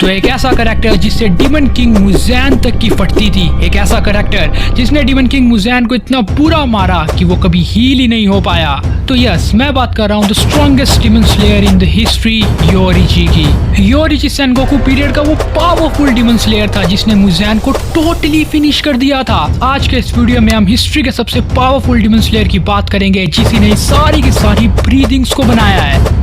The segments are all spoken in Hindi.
तो एक ऐसा करैक्टर जिससे डीमन किंग मुज़ैन तक की फटती थी, एक ऐसा करैक्टर जिसने डीमन किंग मुज़ैन को इतना बुरा मारा कि वो कभी हील ही नहीं हो पाया। तो यस, मैं बात कर रहा हूँ the strongest demon slayer in the history, Yoriichi की। योरीची सेनगोकू पीरियड का वो पावरफुल डीमन स्लेयर था जिसने मुज़ैन को टोटली फिनिश कर दिया था। आज के इस वीडियो में हम हिस्ट्री के सबसे पावरफुल डीमन स्लेयर की बात करेंगे जिसने सारी की सारी ब्रीदिंग्स को बनाया है।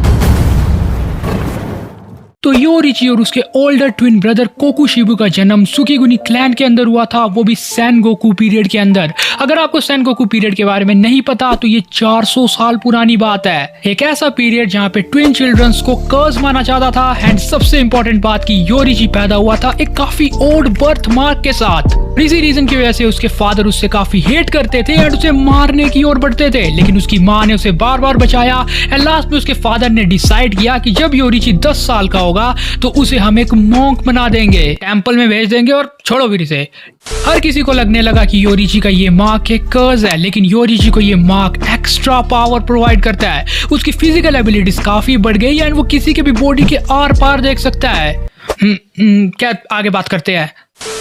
तो योरीची और उसके ओल्डर ट्विन ब्रदर कोकुशिबू का जन्म सुकीगुनी क्लैन के अंदर हुआ था, वो भी सेनगोकू पीरियड के अंदर। अगर आपको सेनगोकू पीरियड के बारे में नहीं पता तो ये 400 साल पुरानी बात है। एक ऐसा पीरियड जहाँ पे ट्विन चिल्ड्रंस को कर्स माना जाता था। एंड सबसे इंपॉर्टेंट बात की योरीची पैदा हुआ था एक काफी ओल्ड बर्थ मार्क के साथ। इसी रीजन की वजह से उसके फादर उससे काफी हेट करते थे और उसे मारने की ओर बढ़ते थे, लेकिन उसकी माँ ने उसे बार बार बचाया। एंड लास्ट में उसके फादर ने डिसाइड किया कि जब योरीची 10 साल का होगा तो उसे हम एक मॉन्क बना देंगे, टेंपल में भेज देंगे और छोड़ो फिर इसे। हर किसी को लगने लगा कि योरीची का ये मार्क एक कर्स है, लेकिन योरीची को ये मार्क एक्स्ट्रा पावर प्रोवाइड करता है। उसकी फिजिकल एबिलिटीज काफी बढ़ गई एंड वो किसी के भी बॉडी के आर पार देख सकता है। क्या आगे बात करते हैं।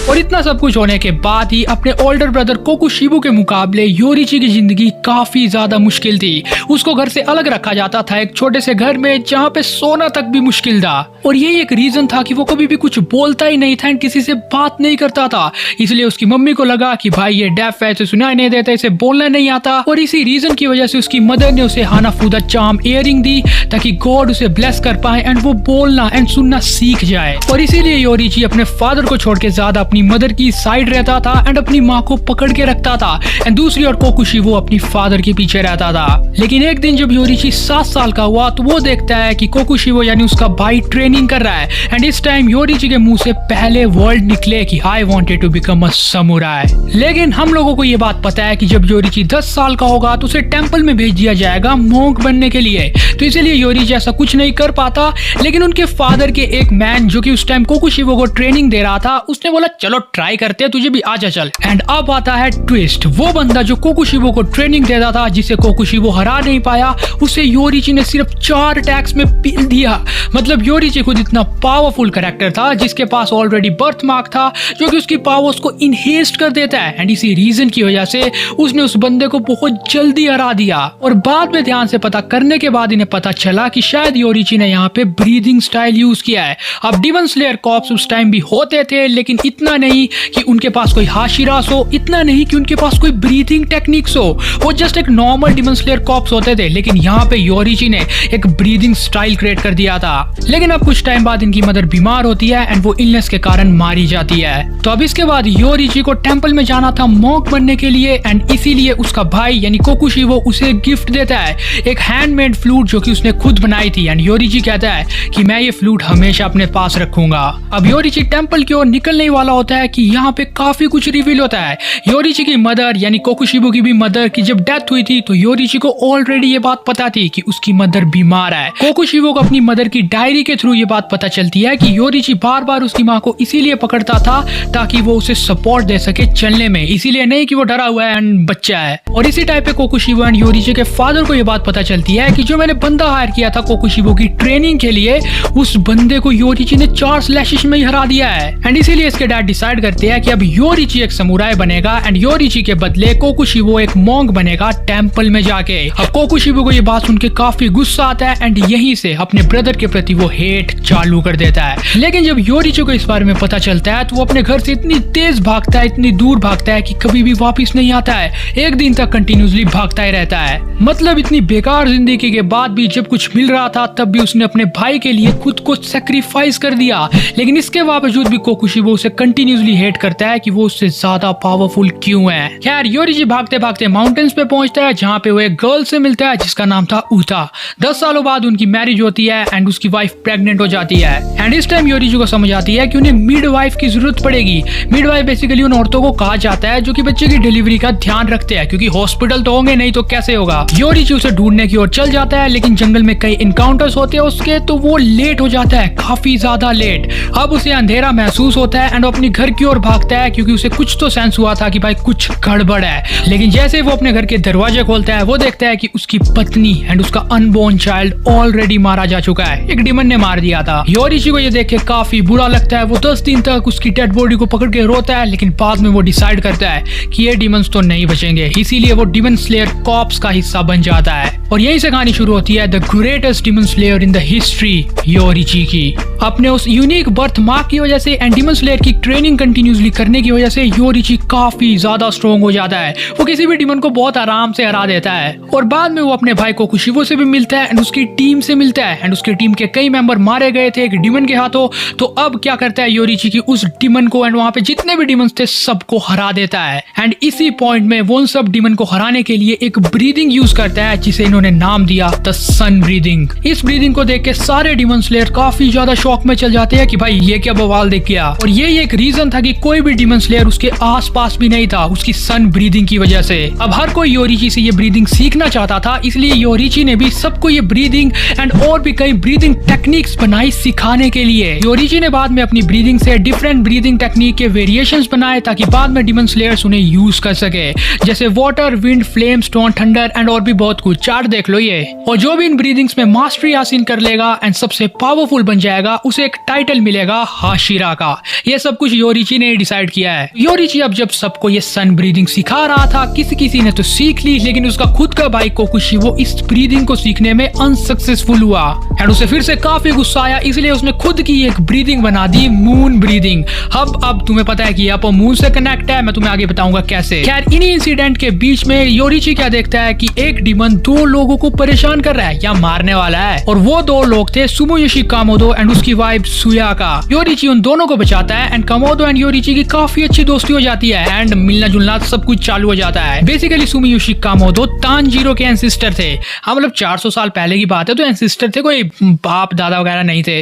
और इतना सब कुछ होने के बाद ही अपने ओल्डर ब्रदर कोकुशिबू के मुकाबले योरीची की जिंदगी काफी ज्यादा मुश्किल थी। उसको घर से अलग रखा जाता था, एक छोटे से घर में जहाँ पे सोना तक भी मुश्किल था। और यही एक रीजन था कि वो कभी भी कुछ बोलता ही नहीं था, किसी से बात नहीं करता था। इसलिए उसकी मम्मी को लगा कि भाई ये डेफ है, इसे सुनाई नहीं देता, इसे बोलना नहीं आता। और इसी रीजन की वजह से उसकी मदर ने उसे हानाफूदा चार्म इयरिंग दी ताकि गॉड उसे ब्लेस कर पाए एंड वो बोलना एंड सुनना सीख जाए। और इसीलिए योरीची अपने फादर को छोड़ के ज्यादा अपनी मदर की साइड रहता था एंड अपनी माँ को पकड़ के रखता था। एंड दूसरी ओर कोकुशिबू अपनी फादर के पीछे रहता था। लेकिन एक दिन जब योरीची 7 साल का हुआ तो वो देखता है कि कोकुशिबू यानी उसका भाई ट्रेनिंग कर रहा है। एंड इस टाइम योरीची के मुंह से पहले वर्ड निकले कि I wanted to become a samurai. लेकिन हम लोगों को ये बात पता है कि जब योरीची 10 साल का होगा तो उसे टेंपल में भेज दिया जाएगा मॉन्क बनने के लिए। तो इसीलिए योरीची ऐसा कुछ नहीं कर पाता। लेकिन उनके फादर के एक मैन जो कि उस टाइम कोकुशिबू को ट्रेनिंग दे रहा था, उसने बोला चलो ट्राई करते हैं, तुझे भी आजा चल। एंड अब आता है ट्विस्ट। वो बंदा जो कोकुशिबू को ट्रेनिंग देता था, जिसे कोकुशिबू हरा नहीं पाया, उसे योरीची ने सिर्फ 4 अटैक्स में पील दिया। मतलब योरीची खुद इतना पावरफुल कैरेक्टर था जिसके पास ऑलरेडी बर्थ मार्क था जो कि उसकी पावर्स को इनहेस्ट कर देता है। एंड इसी रीजन की वजह से उसने उस बंदे को बहुत जल्दी हरा दिया। और बाद में ध्यान से पता करने के बाद इन्हें पता चला कि शायद योरीची ने यहाँ पे ब्रीदिंग स्टाइल यूज किया है। अब डीमन स्लेयर कॉर्प्स उस टाइम भी होते थे, लेकिन इतना नहीं कि उनके पास कोई हाशिरास हो, इतना नहीं कि उनके पास कोई ब्रीथिंग टेक्निक्स हो। वो जस्ट एक नॉर्मल डीमन स्लेयर कॉर्प्स होते थे, लेकिन यहाँ पे योरीची ने एक ब्रीदिंग स्टाइल क्रिएट कर दिया था। लेकिन अब कुछ टाइम बाद इनकी मदर बीमार होती है एंड वो इलनेस के कारण मारी जाती है। तो अब इसके बाद योरीची को टेंपल में जाना था मॉन्क बनने के लिए एंड इसीलिए उसका भाई यानी कोकुशिबू उसे गिफ्ट देता है, एक हैंडमेड फ्लूट जो कि उसने खुद बनाई थी। एंड योरीची कहता है कि मैं ये फ्लूट हमेशा अपने पास रखूंगा। अब योरीची टेंपल की ओर निकलने वाला होता है कि यहाँ पे काफी कुछ रिवील होता है। योरीची की मदर यानी कोकुशिबू की भी मदर की जब डेथ हुई थी तो योरीची को ऑलरेडी ये बात पता थी कि उसकी मदर बीमार है। कोकुशिबू को अपनी मदर की डायरी के थ्रू ये बात पता चलती है कि योरीची बार बार उसकी माँ को इसीलिए पकड़ता था ताकि वो उसे सपोर्ट दे सके चलने में, इसीलिए नहीं कि वो डरा हुआ है एंड बच्चा है। और इसी टाइप पे कोकुशिबू एंड योरीची के फादर को ये बात पता चलती है कि जो मैंने बंदा हायर किया था कोकुशिबू की ट्रेनिंग के लिए, उस बंदे को योरीची ने 4 स्लैशेस में ही हरा दिया है। एंड इसीलिए इसके डैड डिसाइड करते हैं कि अब योरीची एक समुराई बनेगा एंड योरीची के बदले कोकुशिबू एक मॉन्क बनेगा टेंपल में जाके। अब कोकुशिबू को ये बात सुन के काफी गुस्सा आता है एंड यहीं से अपने ब्रदर के प्रति वो हेट चालू कर देता है। लेकिन जब योरीची को इस बारे में पता चलता है तो वो अपने घर से इतनी तेज भागता है, इतनी दूर भागता है कि कभी भी वापस नहीं आता है। एक दिन तक कंटिन्यूसली भागता ही रहता है। मतलब इतनी बेकार जिंदगी के बाद भी जब कुछ मिल रहा था तब भी उसने अपने भाई के लिए खुद को सेक्रीफाइस कर दिया। लेकिन इसके बावजूद भी कोकुशिबू उसे कंटिन्यूसली हेट करता है कि वो उससे ज्यादा पावरफुल क्यों है। खैर योरीची भागते भागते माउंटेन्स पे पहुंचता है जहाँ पे वो एक गर्ल से मिलता है जिसका नाम था उता। 10 सालों बाद उनकी मैरिज होती है एंड उसकी वाइफ प्रेग्नेंट हो जाती है। एंड इस टाइम योरीची को समझ आती है कि उन्हें मिडवाइफ की जरूरत पड़ेगी। मिडवाइफ बेसिकली उन औरतों को कहा जाता है जो कि बच्चे की डिलीवरी का ध्यान रखते हैं, क्योंकि हॉस्पिटल तो होंगे नहीं तो कैसे होगा। योरीची उसे ढूंढने की ओर चल जाता है, लेकिन जंगल में कई इनकाउंटर्स होते हैं उसके, तो वो लेट हो जाता है, काफी ज्यादा लेट। अब उसे अंधेरा महसूस होता है एंड अपनी अपने घर की ओर भागता है क्योंकि उसे कुछ तो सेंस हुआ था कि भाई कुछ गड़बड़ है। लेकिन जैसे वो अपने घर के दरवाजे खोलता है वो देखता है कि उसकी पत्नी एंड उसका अनबोर्न चाइल्ड ऑलरेडी मारा जा चुका है, एक डिमन ने मार दिया था। योरिची को ये देख के काफी बुरा लगता है। वो 10 दिन तक उसकी डेड बॉडी को पकड़ के रोता है, लेकिन बाद में वो डिसाइड करता है कि ये डिमंस तो नहीं बचेंगे, इसीलिए वो डिमन स्लेयर कॉर्प्स का हिस्सा बन जाता है। और यहीं से कहानी शुरू होती है the greatest demon slayer in the history, Yoriichi की। अपने उस यूनिक बर्थ मार्क की वजह से एंड डिमन स्लेयर की ट्रेनिंग कंटिन्यूसली करने की वजह से योरिची काफी ज्यादा स्ट्रॉन्ग हो जाता है। वो किसी भी डिमन को बहुत आराम से हरा देता है। और बाद में वो अपने भाई कोकुशिबो से भी मिलता है एंड उसकी टीम से मिलता है एंड उसकी टीम के कई मेंबर मारे गए थे एक डिमन के हाथों। तो अब क्या करता है योरिची की उस डिमन को एंड वहां पे जितने भी डिमंस थे सबको हरा देता है। एंड इसी पॉइंट में वो उन सब डिमन को हराने के लिए एक ब्रीदिंग यूज करता है जिसे इन्होंने नाम दिया द सन ब्रीदिंग। इस ब्रीदिंग को देख के सारे डिमन स्लेयर काफी ज्यादा शॉक में चल जाते हैं कि भाई ये क्या बवाल देख गया। और यही एक रीजन था कि कोई भी डिमन स्लेयर उसके आसपास भी नहीं था उसकी सन ब्रीदिंग की वजह से। अब हर कोई योरिची से ये ब्रीदिंग सीखना चाहता था, इसलिए योरिची ने भी सबको ये ब्रीदिंग एंड और भी कई ब्रीदिंग टेक्निक्स बनाई सिखाने के लिए। योरिची ने बाद में अपनी ब्रीदिंग से डिफरेंट ब्रीदिंग टेक्निक के वेरिएशंस बनाए ताकि बाद में डिमन स्लेयर्स उन्हें यूज कर सके, जैसे water, wind, flame, stone, thunder and और भी बहुत कुछ। चार्ट देख लो ये। और जो भी इन ब्रीदिंग्स में मास्टरी हासिल कर लेगा एंड सबसे पावरफुल बन जाएगा उसे एक टाइटल मिलेगा हाशिरा का। ये सब कुछ योरिची ने डिसाइड किया है। योरिची अब जब सबको ये सन ब्रीदिंग सिखा रहा था, किसी ने तो सीख ली, लेकिन उसका खुद का भाई कोकुशिबो इस ब्रीदिंग को सीखने में अनसक्सेसफुल हुआ एंड उसे फिर से काफी गुस्सा आया, इसलिए उसने खुद की एक ब्रीदिंग बना दी, मून ब्रीदिंग। अब तुम्हें पता है कि आप मून से कनेक्ट है, मैं तुम्हें आगे बताऊंगा कैसे। खैर इन्हीं इंसिडेंट के बीच में योरिची क्या देखता है कि एक डिमन 2 लोगों को परेशान कर रहा है या मारने वाला है, और वो 2 लोग थे सुमोयोशी कामोदो एंड उसकी वाइफ सुयाका। योरिची उन दोनों को बचाता है एंड कामोदो एंड योरिची की काफी अच्छी दोस्ती हो जाती है एंड मिलना जुलना सब कुछ चालू हो जाता है। बेसिकली सुमोयोशी कामोदो तानजीरो के एंसिस्टर थे। हाँ मतलब 400 साल पहले की बात है, तो एंसिस्टर थे, कोई बाप दादा वगैरह नहीं थे।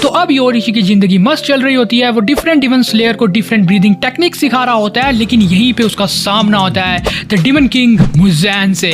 तो अब योरिची की जिंदगी मस्त चल रही होती है। वो डिफरेंट डिमन स्लेयर को डिफरेंट ब्रीदिंग टेक्निक सिखा रहा होता है, लेकिन यहीं पे उसका सामना होता है द डिमन किंग मुज़ैन से।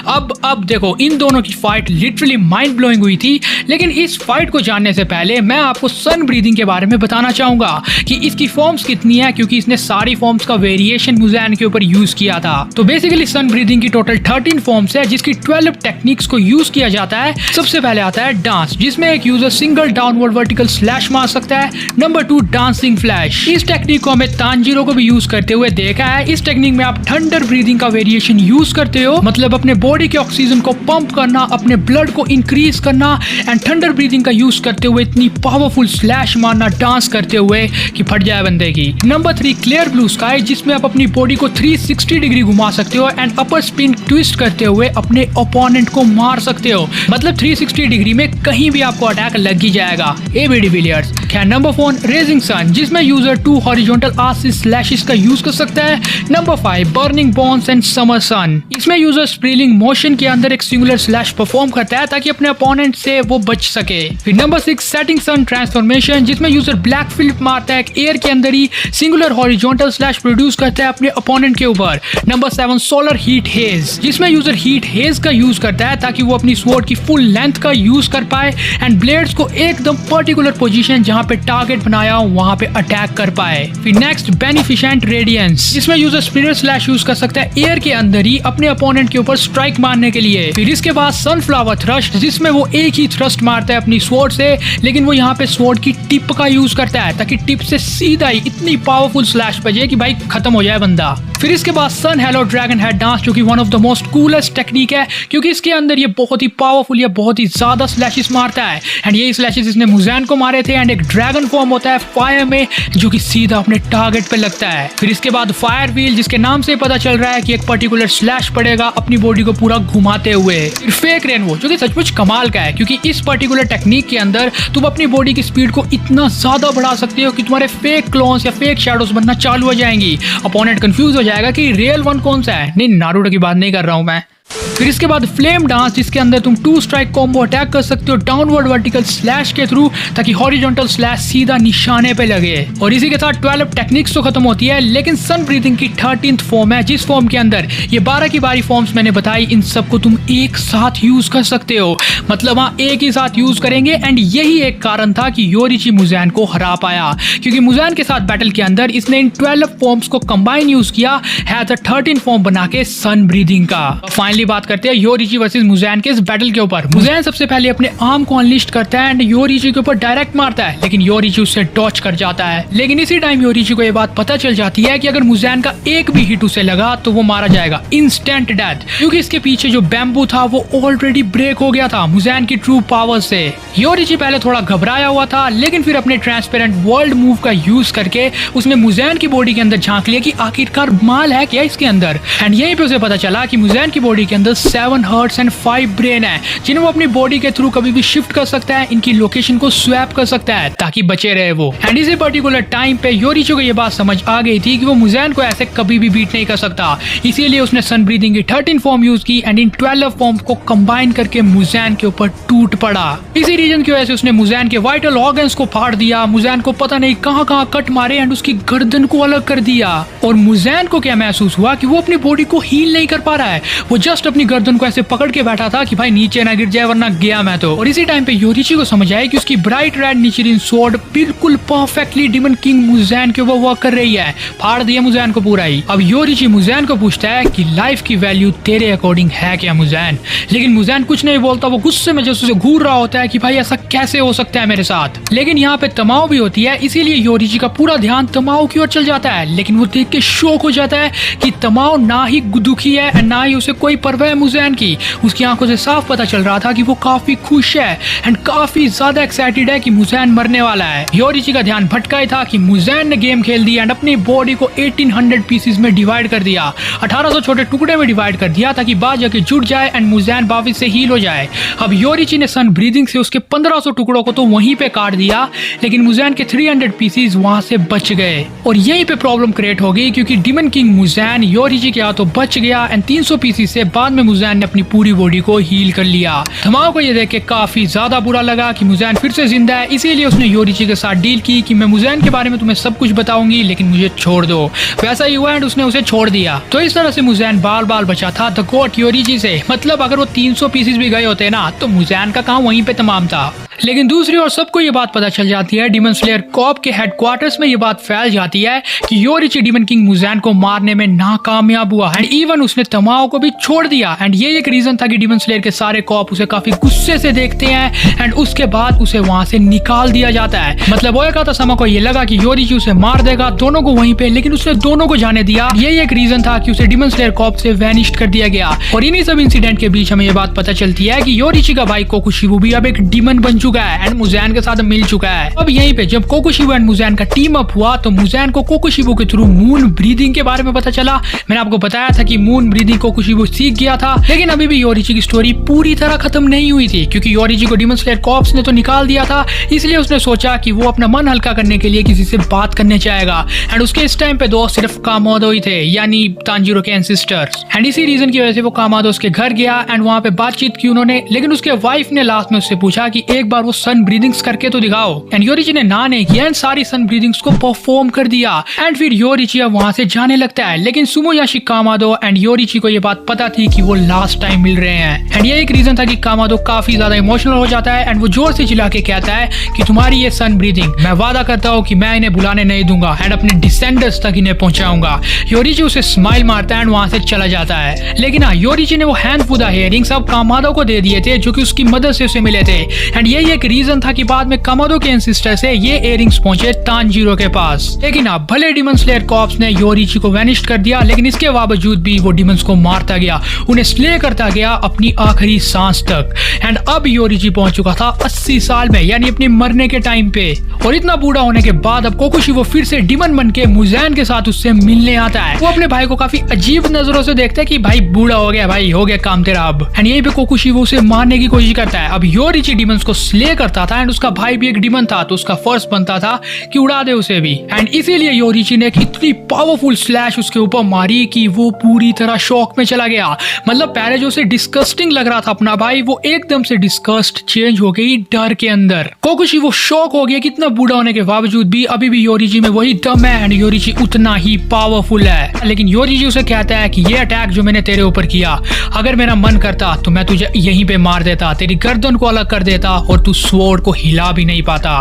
अब देखो इन दोनों की फाइट लिटरली माइंड ब्लोइंग हुई थी। लेकिन इस फाइट को जानने से पहले मैं आपको सन ब्रीदिंग के बारे में बताना चाहूंगा कि इसकी फॉर्म्स कितनी है, क्योंकि इसने सारी फॉर्म्स का वेरिएशन मुज़ैन के ऊपर यूज किया था। तो बेसिकली सन ब्रीदिंग की टोटल 13 फॉर्म्स है, जिसकी 12 टेक्निक्स को यूज किया जाता है। सबसे पहले आता है डांस, जिसमें एक user single downward vertical slash मार सकता है। Number 2 dancing flash. इस टेक्निक को हमें तानजीरो को भी यूज करते हुए देखा है। इस टेक्निक में आप थंडर ब्रीदिंग का वेरिएशन यूज करते हो, मतलब अपने बॉडी के ऑक्सीजन को पंप करना, अपने ब्लड को इंक्रीज करना एंड थंडर ब्रीदिंग का यूज करते हुए इतनी पावरफुल स्लैश मारना डांस करते हुए कि फट जाए बंदे की। नंबर 3 क्लियर ब्लू स्काई, जिसमें आप अपनी बॉडी को 360 डिग्री घुमा सकते हो एंड अपर स्पिन ट्विस्ट करते हुए अपने ओपोनेंट को मार सकते हो, मतलब 360 डिग्री में कहीं भी आपको अटैक लग ही जाएगा। डिविलियर्स। खैर नंबर 4 रेजिंग सन, जिसमें यूजर 2 हॉरिजॉन्टल आर्सिस स्लैशेस का यूज कर सकता है। Number 5 burning bones and summer sun, इसमें यूजर स्प्रिलिंग मोशन के अंदर एक सिंगुलर स्लैश परफॉर्म करता है ताकि अपने अपोनेंट से वो बच सके। फिर नंबर 6 सेटिंग सन ट्रांसफॉर्मेशन, जिसमें यूजर ब्लैक फ्लिप मारता है, एयर के अंदर ही सिंगुलर हॉरिजॉन्टल स्लैश प्रोड्यूस करता है अपने अपोनेंट के ऊपर। नंबर 7 सोलर हीट हेज, जिसमें यूजर हीट हेज का यूज करता है ताकि वो अपनी स्वॉर्ड की फुल लेंथ का यूज कर पाए एंड ब्लेड्स को एकदम पर्टिकुलर पोजीशन जहां पे टारगेट बनाया हो वहां पे अटैक कर पाए। फिर नेक्स्ट बेनिफिशेंट रेडियंस, जिसमें यूजर स्पिरिट स्लैश यूज कर सकता है एयर के अंदर ही अपने अपोनेंट के ऊपर स्ट्राइक मारने के लिए। फिर इसके बाद सनफ्लावर थ्रस्ट, जिसमें वो एक ही थ्रस्ट मारता है अपनी स्वॉर्ड से, लेकिन वो यहाँ पे स्वॉर्ड की टिप का यूज करता है ताकि टिप से सीधा ही इतनी पावरफुल स्लैश बजे कि भाई खत्म हो जाए बंदा। फिर इसके बाद सन हेलो ड्रैगन हेड डांस, जो कि one of the most coolest technique है, क्योंकि इसके अंदर ये बहुत ही पावरफुल या बहुत ही ज्यादा स्लैशेस मारता है एंड ये स्लैशेस इसने मुज़ैन को मारे थे। एंड एक ड्रैगन फॉर्म होता है फायर में, जो कि सीधा अपने टारगेट पे लगता है। फिर इसके बाद फायर व्हील, जिसके नाम से पता चल रहा है कि एक पर्टिकुलर स्लैश पड़ेगा अपनी बॉडी को पूरा घुमाते हुए। फिर फेक रेनबो, जो कि सचमुच कमाल का है, क्योंकि इस पर्टिकुलर टेक्निक के अंदर तुम अपनी बॉडी की स्पीड को इतना ज्यादा बढ़ा सकते हो कि तुम्हारे फेक क्लोन्स या फेक शैडोज बनना चालू हो जाएंगी। अपोनेंट कंफ्यूज हो जाएगा कि रियल वन कौन सा है। नहीं, नारुतो की बात नहीं कर रहा हूं मैं। फिर इसके बाद फ्लेम डांस, जिसके अंदर तुम 2 स्ट्राइक कॉम्बो अटैक कर सकते हो डाउनवर्ड वर्टिकल स्लैश के थ्रू, ताकि हॉरिजॉन्टल स्लैश सीधा निशाने पे लगे। और इसी के साथ 12 टेक्निक्स तो खत्म होती है, लेकिन सन ब्रीथिंग की 13th फॉर्म है, जिस फॉर्म के अंदर ये 12 की बारी फॉर्म्स मैंने बताई, इन सबको तुम एक साथ यूज कर सकते हो। मतलब हाँ, एक ही साथ यूज करेंगे। एंड यही एक कारण था कि योरिची मुज़ैन को हरा पाया, क्योंकि मुज़ैन के साथ बैटल के अंदर इसने इन 12 फॉर्म्स को कंबाइन यूज किया है 13 फॉर्म बना के सन ब्रीथिंग का। फाइनली बात करते हैं योरिची वर्सेस मुज़ैन के इस बैटल के ऊपर। मुज़ैन सबसे पहले अपने आर्म को अनलिस्ट करता है एंड योरिची के ऊपर डायरेक्ट मारता है, लेकिन योरिची उससे डॉच कर जाता है। लेकिन इसी टाइम योरिची को यह बात पता चल जाती है कि अगर मुज़ैन का एक भी हिट उसे लगा तो वो मारा जाएगा, इंस्टेंट डेथ, क्योंकि इसके पीछे जो बैम्बू था वो ऑलरेडी ब्रेक हो गया था मुज़ैन की ट्रू पावर से। योरिची पहले थोड़ा घबराया हुआ था, लेकिन फिर अपने ट्रांसपेरेंट वर्ल्ड मूव का यूज करके उसने मुज़ैन की बॉडी के अंदर झांक लिया कि आखिरकार माल है क्या इसके अंदर। एंड यहीं पे उसे पता चला कि मुज़ैन की बॉडी के अंदर 7 हार्ट्स एंड 5 ब्रेन है, जिन्हें वो अपनी बॉडी के थ्रू कभी भी शिफ्ट कर सकता है, इनकी लोकेशन को स्वैप कर सकता है ताकि बचे रहे वो। एंड इसी पर्टिकुलर टाइम पे योरिची को ये बात समझ आ गई थी कि वो मुज़ैन को ऐसे कभी भी बीट नहीं कर सकता, इसीलिए उसने सन ब्रीथिंग की 13 फॉर्म यूज की एंड इन 12 फॉर्म को कंबाइन करके मुज़ैन के ऊपर टूट पड़ा। इसी रीजन की वजह से उसने मुज़ैन के वाइटल ऑर्गन्स को फाड़ दिया, मुज़ैन को पता नहीं कहां कहां कट मारे एंड उसकी गर्दन को अलग कर दिया। और मुज़ैन को क्या महसूस हुआ कि वो अपनी बॉडी को हील नहीं कर पा रहा है, वो जस्ट अपनी गर्दन को ऐसे पकड़ के बैठा था कि भाई नीचे ना गिर जाए वरना गया मैं तो। और इसी टाइम पे योरिची को समझ आया कि उसकी ब्राइट रेड निचिरिन स्वॉर्ड बिल्कुल परफेक्टली डिमन किंग मुज़ैन के ऊपर वर्क कर रही है, फाड़ दिया मुज़ैन को पूरा ही। अब योरिची मुज़ैन को पूछता है कि लाइफ की वैल्यू तेरे अकॉर्डिंग है क्या मुज़ैन, लेकिन मुज़ैन कुछ नहीं बोलता, वो गुस्से में जैसे घूर रहा होता है कि भाई ऐसा कैसे हो सकता है मेरे साथ। लेकिन यहाँ पे तमाओ भी होती है, इसीलिए योरिची का पूरा ध्यान तमाओ की ओर चल जाता है, लेकिन वो देख के शॉक हो जाता है कि तमाओ ना ही दुखी है ना ही उसे कोई परवाह है मुज़ैन की। उसकी आंखों से साफ पता चल रहा था कि वो काफी खुश है एंड काफी ज्यादा एक्साइटेड है कि मुज़ैन मरने वाला है। योरिची का ध्यान भटका ही था कि मुज़ैन ने गेम खेल दी एंड अपनी बॉडी को 1800 पीसेस में डिवाइड कर दिया, 1800 छोटे टुकड़े में डिवाइड कर दिया ताकि बाद जाके जुड़ जाए एंड मुज़ैन वापस से हील हो जाए। अब योरिची ने सन ब्रीथिंग से उसके 1500 टुकड़ों को तो वहीं पे काट दिया, लेकिन मुज़ैन के 300 पीसेस वहां से बच गए। और यहीं पे प्रॉब्लम क्रिएट हो गई, क्योंकि डिमन किंग मुज़ैन योरिची के हाथों बच गया एंड 300 पीसेस से बाद में मुज़ैन ने अपनी पूरी बॉडी को हील कर लिया। तमाओ को ये देख के काफी ज्यादा बुरा लगा कि मुज़ैन फिर से जिंदा है, इसीलिए उसने योरिची के साथ डील की कि मैं मुज़ैन के बारे में तुम्हें सब कुछ बताऊंगी, लेकिन मुझे छोड़ दो। वैसा ही हुआ एंड उसने उसे छोड़ दिया। तो इस तरह से मुज़ैन बाल बाल बचा था द गॉड योरिची से। मतलब अगर वो 300 पीसेस भी गए होते ना तो मुज़ैन का काम वहीं पे तमाम था। लेकिन दूसरी ओर सबको ये बात पता चल जाती है, डिमन स्लेयर कॉर्प के हेडक्वार्टर्स में ये बात फैल जाती है कि योरिची डिमन किंग मुज़ैन को मारने में नाकामयाब हुआ एंड इवन उसने तमाओ को भी छोड़ दिया। एंड ये एक रीजन था कि डिमन स्लेयर के सारे कॉर्प उसे काफी गुस्से से देखते हैं एंड उसके बाद उसे वहां से निकाल दिया जाता है। मतलब ओयाकाता-सामा को ये लगा कि योरिची उसे मार देगा दोनों को वहीं पे, लेकिन उसने दोनों को जाने दिया। यही एक रीजन था कि उसे डिमन स्लेयर कॉर्प से वैनिश्ड कर दिया गया। और इन्हीं सब इंसिडेंट के बीच हमें ये बात पता चलती है कि योरिची का भाई कोकुशिबु भी अब एक डिमन बन चुका है एंड मुज़ैन के साथ मिल चुका है। अब यहीं पे जब कोकुशिबु एंड मुज़ैन का टीम अप हुआ तो मुज़ैन को कोकुशिबु के थ्रू मून ब्रीदिंग के बारे में पता चला। मैंने आपको बताया था कि मून ब्रीदिंग कोकुशिबु सीख गया था, लेकिन अभी भी योरिची की स्टोरी पूरी तरह खत्म नहीं हुई थी, क्योंकि योरिची को डिमन स्लेयर कॉर्प्स ने तो निकाल दिया था। इसलिए उसने सोचा कि वो अपना मन हल्का करने के लिए किसी से बात करने चाहेगा एंड उसके इस टाइम पे दोस्त सिर्फ कामादो ही थे, यानी तांजीरो के एंसेस्टर्स। एंड इसी रीजन की वजह से वो कामादो उसके घर गया एंड वहां पे बातचीत की उन्होंने, लेकिन उसके वाइफ ने लास्ट में उससे पूछा कि एक बार वो सन ब्रीदिंग्स करके तो दिखाओ। एंड योरिची ने ना नहीं किया एंड सारी सन ब्रीदिंग्स को परफॉर्म कर दिया एंड फिर योरिची अब वहां से जाने लगता है। लेकिन सुमोयाशी कामादो एंड योरिची को ये बात पता थी कि वो लास्ट टाइम मिल रहे हैं एंड ये एक रीजन था कि कामादो काफी ज्यादा इमोशनल हो जाता है एंड वो जोर से चिल्ला के कहता है कि तुम्हारी ये सन ब्रीदिंग मैं वादा करता हूँ कि मैं इन्हें बुलाने नहीं दूंगा एंड अपने डिसेंडर्स तक इन्हें पहुंचाऊंगा। योरिची उसे स्माइल मारता है एंड वहां से चला जाता है। लेकिन हाँ, योरिची ने वो हैंड फूदा हेयरिंग्स अब कामादो को दे दिए थे जो कि उसकी मदद से उसे मिले थे एंड यही एक रीजन था कि बाद में कामादो के एंसेस्टर से ये इयरिंग्स पहुंचे तांजीरो के पास। लेकिन अब भले डिमन स्लेयर कॉर्प्स ने योरिची को वैनिश कर दिया, लेकिन इसके बावजूद भी वो डिमंस को मारता गया, उन्हें स्ले करता गया अपनी आखिरी सांस तक। एंड अब योरिची पहुंच चुका था 80 साल में, यानी अपने मरने के टाइम पे। और इतना बूढ़ा होने के बाद अब कोकुशिबु फिर से डिमन बन के मुज़ैन के साथ उससे मिलने आता है। वो अपने भाई को काफी अजीब नजरों से देखता है कि भाई बूढ़ा हो गया, भाई हो गया काम तेरा अब। एंड यहीं पे कोकुशिबु उसे मारने की कोशिश करता है। अब योरिची डिमंस को स्ले करता था एंड उसका भाई भी एक डिमन था, तो उसका फर्स्ट बनता था कि उड़ा दे उसे भी। एंड इसीलिए योरीची ने एक इतनी पावरफुल स्लैश उसके ऊपर मारी कि वो पूरी तरह शॉक में चला गया। मतलब पहले जो उसे डिस्कस्टिंग लग रहा था अपना भाई, वो एकदम से डिस्कस्ट चेंज हो गई डर के अंदर। कोकुशी वो शॉक हो गया कि इतना बूढ़ा होने के बावजूद भी अभी भी योरीची में वही दम है एंड योरीची उतना ही पावरफुल है। लेकिन योरीची उसे कहता है कि ये अटैक जो मैंने तेरे ऊपर किया, अगर मेरा मन करता तो मैं तुझे यहीं पे मार देता, तेरी गर्दन को अलग कर देता और तू स्वॉर्ड को हिला भी नहीं पाता।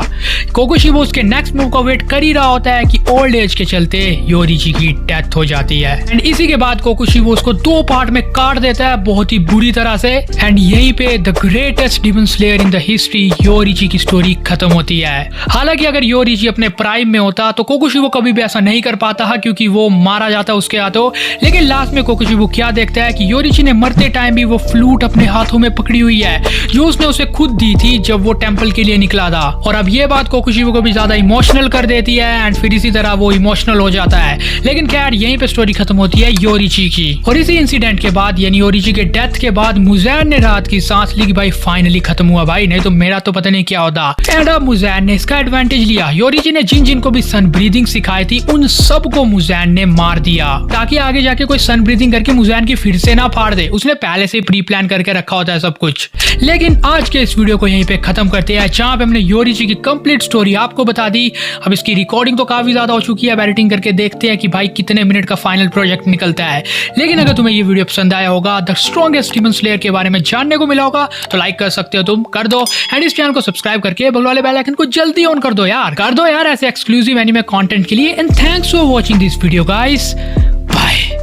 कोकुशी वो उसके नेक्स्ट मूव का वेट कर ही रहा होता है कि ओल्ड एज के चलते योरीची की डेथ हो जाती है। एंड इसी के बाद कोकुशी वो उसको 2 पार्ट में काट देता है बहुत ही बुरी तरह से। एंड यहीं पे the greatest demon slayer in the history Yoriichi की स्टोरी खत्म होती है। हालांकि अगर योरीची अपने प्राइम में होता तो कोकुशी वो कभी भी ऐसा नहीं कर पाता क्योंकि वो मारा जाता उसके हाथों। लेकिन लास्ट में कोकुशी वो क्या देखता है कि योरीची ने मरते टाइम भी वो फ्लूट अपने हाथों में पकड़ी हुई है जो उसने उसे खुद दी थी जब वो टेंपल के लिए निकला था। और अब ये बात कोकुशी को भी ज्यादा इमोशनल कर देती है एंड फिर इसी तरह वो इमोशनल हो जाता है। लेकिन खैर यहीं पे स्टोरी खत्म होती है योरीची की। और इसी इंसिडेंट के बाद यानी योरीची के डेथ के बाद मुज़ैन ने रात की सांस ली कि भाई फाइनली खत्म हुआ भाई, नहीं तो मेरा तो पता नहीं क्या होता। एंड अब मुज़ैन ने इसका एडवांटेज लिया। योरीची ने जिन जिन को भी सन ब्रीदिंग सिखाई थी उन सबको मुज़ैन ने मार दिया ताकि आगे जाके कोई सन ब्रीदिंग करके मुज़ैन की फिर से ना फाड़ दे। उसने पहले से प्री प्लान करके रखा होता है सब कुछ। लेकिन आज के इस वीडियो को यहीं पे खत्म करते हैं जहां पे हमने योरीची की कंप्लीट स्टोरी आपको बता दी। अब इसकी रिकॉर्डिंग तो काफी ज्यादा हो चुकी है, एडिटिंग करके देखते हैं कि भाई कितने मिनट का फाइनल प्रोजेक्ट निकलता है। लेकिन अगर तुम्हें ये वीडियो पसंद आया होगा, द स्ट्रॉन्गेस्ट डिमन स्लेयर के बारे में जानने को मिला होगा, तो लाइक कर सकते हो, तुम कर दो। एंड इस चैनल को सब्सक्राइब करके बगल वाले बेल आइकन को जल्दी ऑन कर दो यार ऐसे एक्सक्लूसिव एनिमे कंटेंट के लिए। And thanks for watching this video guys, bye.